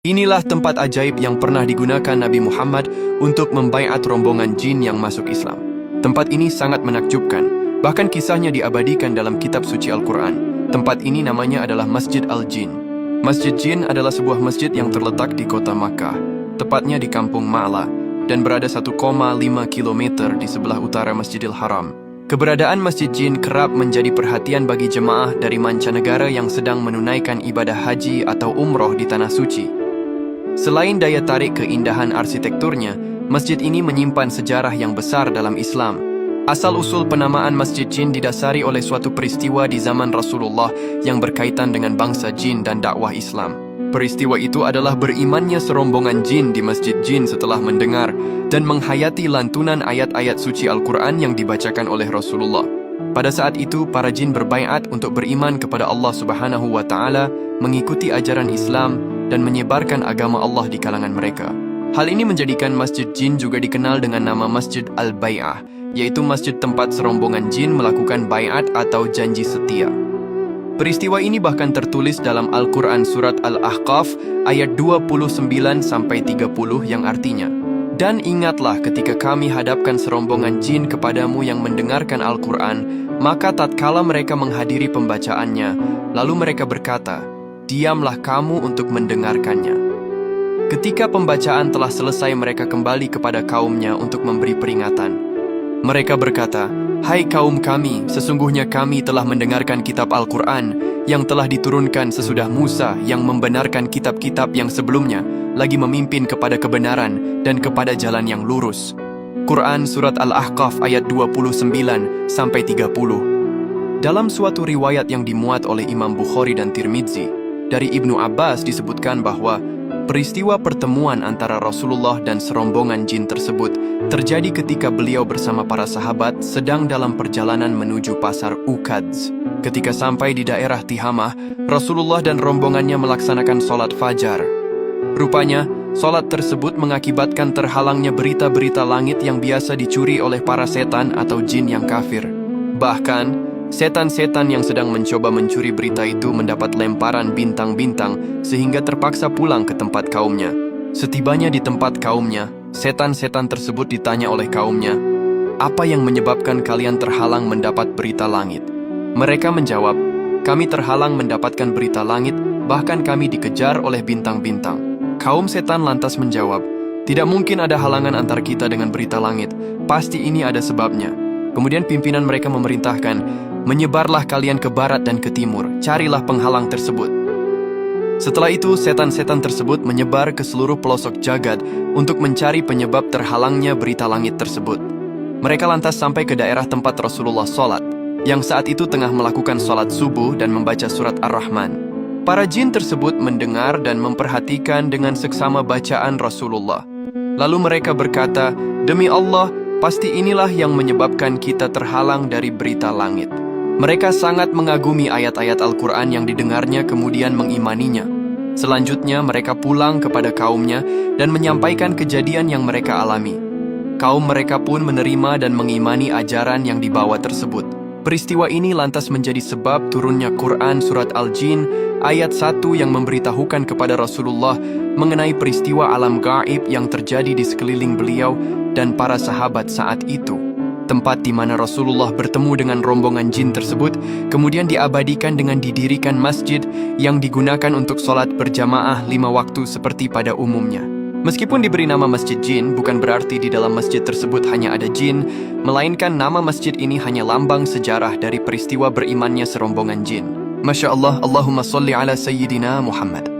Inilah tempat ajaib yang pernah digunakan Nabi Muhammad untuk membaiat rombongan jin yang masuk Islam. Tempat ini sangat menakjubkan, bahkan kisahnya diabadikan dalam kitab suci Al-Quran. Tempat ini namanya adalah Masjid Al-Jin. Masjid Jin adalah sebuah masjid yang terletak di kota Makkah, tepatnya di kampung Ma'la, dan berada 1,5 km di sebelah utara Masjidil Haram. Keberadaan Masjid Jin kerap menjadi perhatian bagi jemaah dari mancanegara yang sedang menunaikan ibadah haji atau umroh di Tanah Suci. Selain daya tarik keindahan arsitekturnya, masjid ini menyimpan sejarah yang besar dalam Islam. Asal-usul penamaan Masjid Jin didasari oleh suatu peristiwa di zaman Rasulullah yang berkaitan dengan bangsa jin dan dakwah Islam. Peristiwa itu adalah berimannya serombongan jin di Masjid Jin setelah mendengar dan menghayati lantunan ayat-ayat suci Al-Quran yang dibacakan oleh Rasulullah. Pada saat itu, para jin berbaiat untuk beriman kepada Allah Subhanahu wa Ta'ala, mengikuti ajaran Islam, dan menyebarkan agama Allah di kalangan mereka. Hal ini menjadikan Masjid Jin juga dikenal dengan nama Masjid Al-Bai'ah, yaitu masjid tempat serombongan jin melakukan baiat atau janji setia. Peristiwa ini bahkan tertulis dalam Al-Quran Surat Al-Ahqaf ayat 29-30 yang artinya, "Dan ingatlah ketika kami hadapkan serombongan jin kepadamu yang mendengarkan Al-Quran, maka tatkala mereka menghadiri pembacaannya, lalu mereka berkata, diamlah kamu untuk mendengarkannya. Ketika pembacaan telah selesai, mereka kembali kepada kaumnya untuk memberi peringatan. Mereka berkata, hai kaum kami, sesungguhnya kami telah mendengarkan kitab Al-Quran yang telah diturunkan sesudah Musa yang membenarkan kitab-kitab yang sebelumnya, lagi memimpin kepada kebenaran dan kepada jalan yang lurus." Quran Surat Al-Ahqaf ayat 29-30. Dalam suatu riwayat yang dimuat oleh Imam Bukhari dan Tirmidzi, dari Ibnu Abbas disebutkan bahwa peristiwa pertemuan antara Rasulullah dan serombongan jin tersebut terjadi ketika beliau bersama para sahabat sedang dalam perjalanan menuju pasar Ukadz. Ketika sampai di daerah Tihamah, Rasulullah dan rombongannya melaksanakan sholat fajar. Rupanya, sholat tersebut mengakibatkan terhalangnya berita-berita langit yang biasa dicuri oleh para setan atau jin yang kafir. Bahkan, setan-setan yang sedang mencoba mencuri berita itu mendapat lemparan bintang-bintang sehingga terpaksa pulang ke tempat kaumnya. Setibanya di tempat kaumnya, setan-setan tersebut ditanya oleh kaumnya, "Apa yang menyebabkan kalian terhalang mendapat berita langit?" Mereka menjawab, "Kami terhalang mendapatkan berita langit, bahkan kami dikejar oleh bintang-bintang." Kaum setan lantas menjawab, "Tidak mungkin ada halangan antara kita dengan berita langit. Pasti ini ada sebabnya." Kemudian pimpinan mereka memerintahkan, "Menyebarlah kalian ke barat dan ke timur, carilah penghalang tersebut." Setelah itu, setan-setan tersebut menyebar ke seluruh pelosok jagad untuk mencari penyebab terhalangnya berita langit tersebut. Mereka lantas sampai ke daerah tempat Rasulullah sholat, yang saat itu tengah melakukan sholat subuh dan membaca surat Ar-Rahman. Para jin tersebut mendengar dan memperhatikan dengan seksama bacaan Rasulullah. Lalu mereka berkata, "Demi Allah, pasti inilah yang menyebabkan kita terhalang dari berita langit." Mereka sangat mengagumi ayat-ayat Al-Quran yang didengarnya kemudian mengimaninya. Selanjutnya mereka pulang kepada kaumnya dan menyampaikan kejadian yang mereka alami. Kaum mereka pun menerima dan mengimani ajaran yang dibawa tersebut. Peristiwa ini lantas menjadi sebab turunnya Quran Surat Al-Jin ayat 1 yang memberitahukan kepada Rasulullah mengenai peristiwa alam gaib yang terjadi di sekeliling beliau dan para sahabat saat itu. Tempat di mana Rasulullah bertemu dengan rombongan jin tersebut kemudian diabadikan dengan didirikan masjid yang digunakan untuk sholat berjamaah 5 waktu seperti pada umumnya. Meskipun diberi nama Masjid Jin, bukan berarti di dalam masjid tersebut hanya ada jin, melainkan nama masjid ini hanya lambang sejarah dari peristiwa berimannya serombongan jin. Masya Allah, Allahumma salli ala Sayyidina Muhammad.